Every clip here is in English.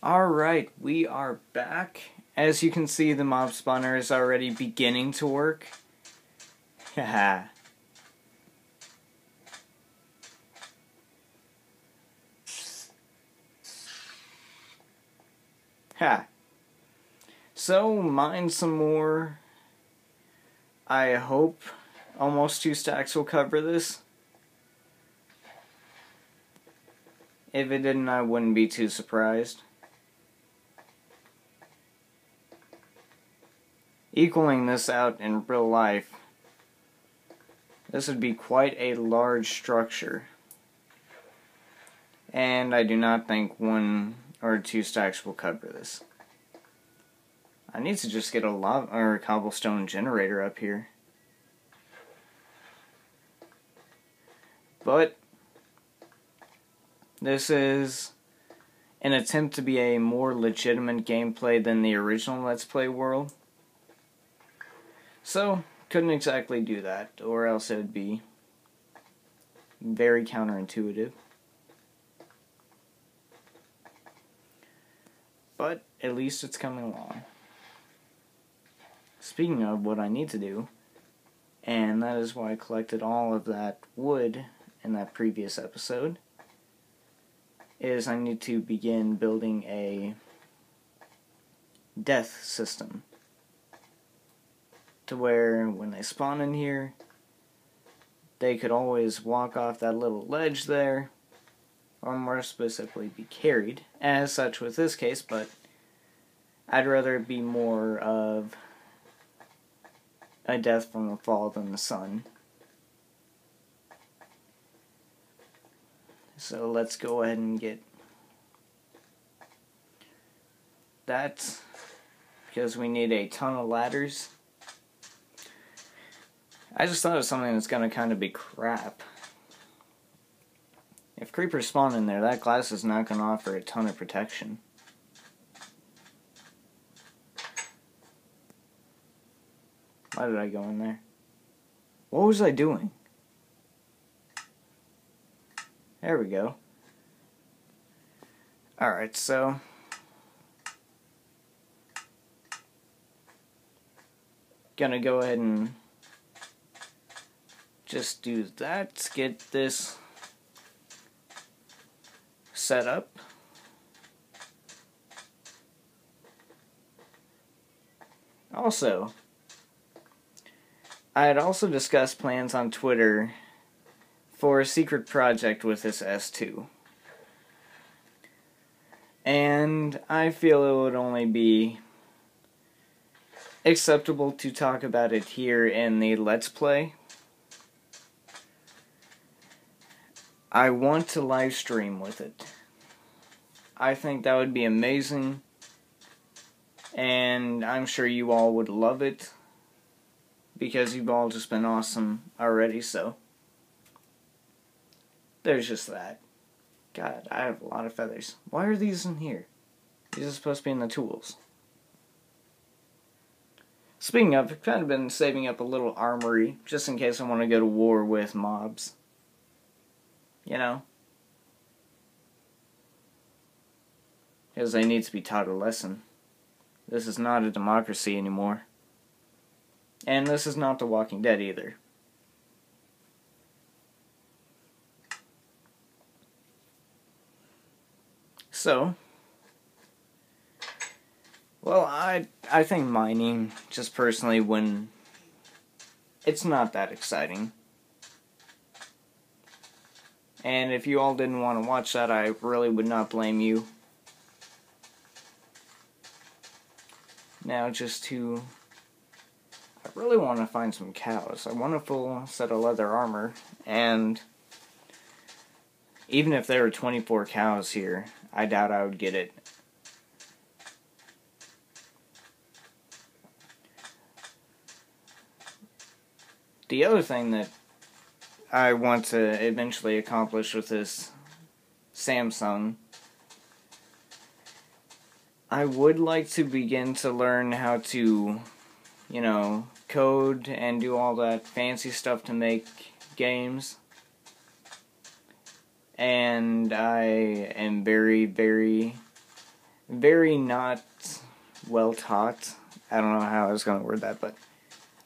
Alright, we are back. As you can see, the mob spawner is already beginning to work. Haha. Ha. So, mine some more. I hope almost 2 stacks will cover this. If it didn't, I wouldn't be too surprised. Equaling this out in real life, this would be quite a large structure. And I do not think 1 or 2 stacks will cover this. I need to just get a cobblestone generator up here. But this is an attempt to be a more legitimate gameplay than the original Let's Play world. So, couldn't exactly do that, or else it would be very counterintuitive. But at least it's coming along. Speaking of what I need to do, and that is why I collected all of that wood in that previous episode, is I need to begin building a death system. To where, when they spawn in here, they could always walk off that little ledge there, or more specifically be carried, as such with this case, but I'd rather it be more of a death from the fall than the sun. So let's go ahead and get that, because we need a ton of ladders. I just thought of something that's gonna kind of be crap. If creepers spawn in there, that glass is not gonna offer a ton of protection. Why did I go in there? What was I doing? There we go. Alright, so gonna go ahead and just do that, get this set up. Also, I had also discussed plans on Twitter for a secret project with this S2. And I feel it would only be acceptable to talk about it here in the Let's Play. I want to live stream with it. I think that would be amazing, and I'm sure you all would love it, because you've all just been awesome already, so there's just that. God, I have a lot of feathers. Why are these in here? These are supposed to be in the tools. Speaking of, I've kind of been saving up a little armory, just in case I want to go to war with mobs. You know? Because they need to be taught a lesson. This is not a democracy anymore. And this is not The Walking Dead either. So, well, I think mining, just personally, when it's not that exciting. And if you all didn't want to watch that, I really would not blame you. Now, I really want to find some cows. I want a full set of leather armor, and even if there were 24 cows here, I doubt I would get it. The other thing that I want to eventually accomplish with this Samsung, I would like to begin to learn how to, you know, code and do all that fancy stuff to make games. And I am very, very very not well taught. I don't know how I was going to word that, but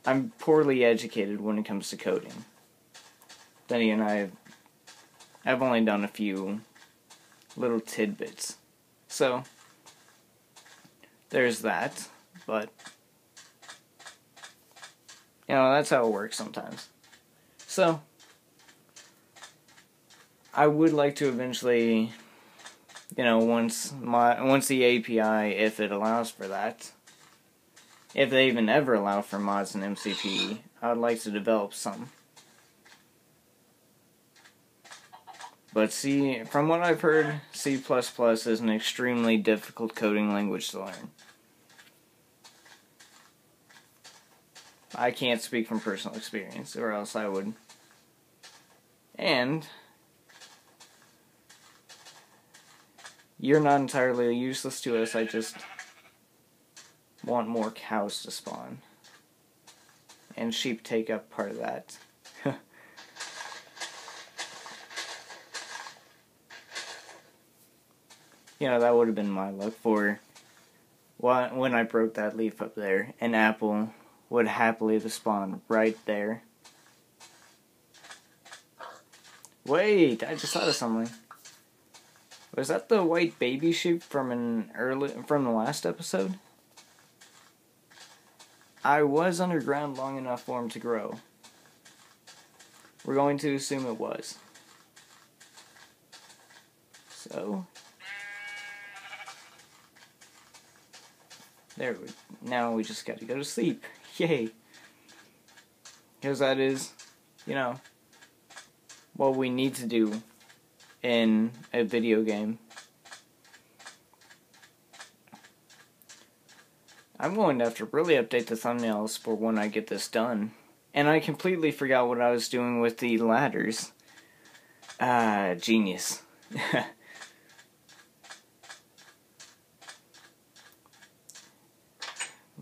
I'm poorly educated when it comes to coding. Then again, I've only done a few little tidbits. So, there's that, but, you know, that's how it works sometimes. So, I would like to eventually, you know, once the API, if it allows for that, if they even ever allow for mods in MCPE, I would like to develop some. But see, from what I've heard, C++ is an extremely difficult coding language to learn. I can't speak from personal experience, or else I would. And you're not entirely useless to us, I just want more cows to spawn. And sheep take up part of that. You know, that would have been my luck for when I broke that leaf up there. An apple would happily spawn right there. Wait, I just thought of something. Was that the white baby sheep from the last episode? I was underground long enough for him to grow. We're going to assume it was. So, now we just got to go to sleep. Yay! Because that is, you know, what we need to do in a video game. I'm going to have to really update the thumbnails for when I get this done. And I completely forgot what I was doing with the ladders. Genius.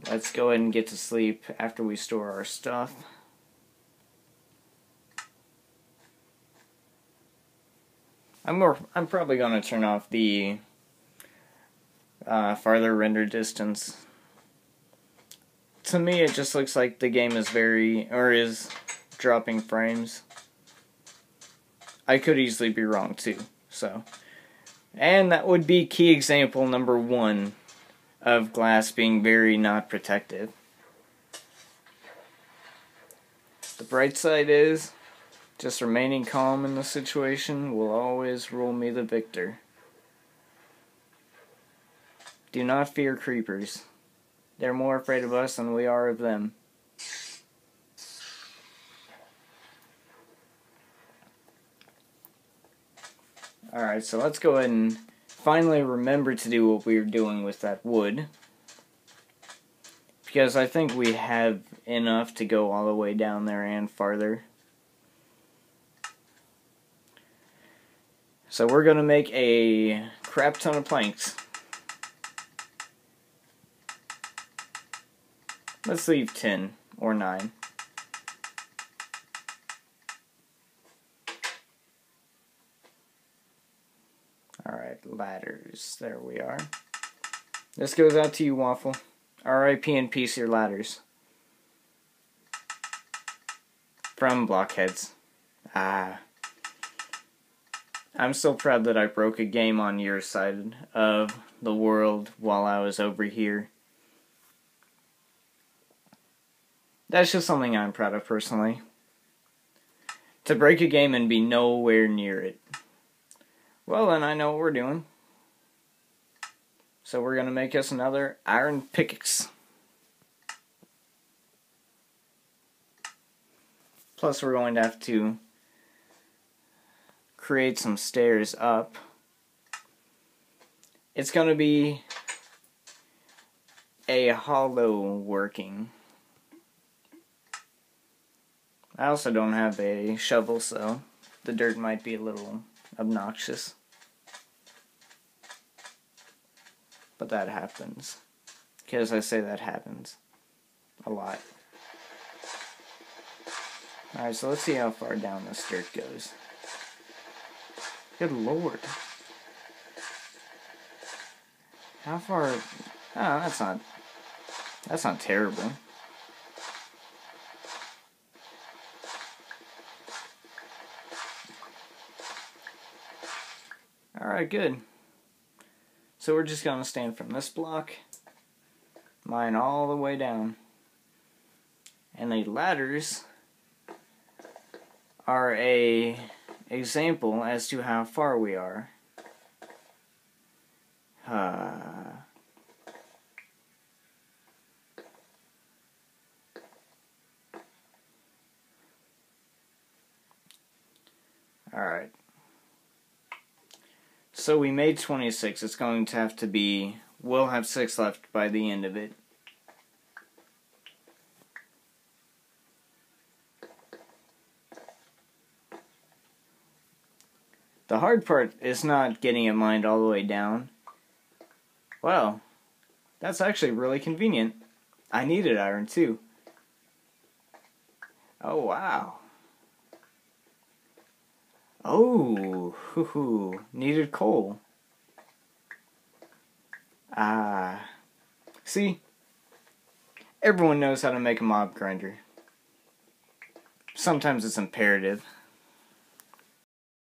Let's go ahead and get to sleep after we store our stuff. I'm probably going to turn off the farther render distance. To me, it just looks like the game is dropping frames. I could easily be wrong too, so. And that would be key example number 1 of glass being very not protective. The bright side is, just remaining calm in the situation will always rule me the victor. Do not fear creepers. They're more afraid of us than we are of them. Alright, so let's go ahead and finally remember to do what we were doing with that wood. Because I think we have enough to go all the way down there and farther. So we're going to make a crap ton of planks. Let's leave 10 or 9. Alright, ladders. There we are. This goes out to you, Waffle. R.I.P. and peace your ladders. From Blockheads. I'm so proud that I broke a game on your side of the world while I was over here. That's just something I'm proud of personally. To break a game and be nowhere near it. Well, then I know what we're doing. So we're going to make us another iron pickaxe. Plus we're going to have to create some stairs up. It's going to be a hollow working. I also don't have a shovel, so the dirt might be a little obnoxious. But that happens. Because I say that happens a lot. Alright, so let's see how far down this dirt goes. Good lord. How far? Oh, that's not terrible. Alright, good. So we're just going to stand from this block, mine all the way down. And the ladders are a example as to how far we are. Alright. So we made 26. It's going to have to be... We'll have 6 left by the end of it. The hard part is not getting it mined all the way down. Well, that's actually really convenient. I needed iron too. Oh, wow. Oh, hoo-hoo. Needed coal. See? Everyone knows how to make a mob grinder. Sometimes it's imperative.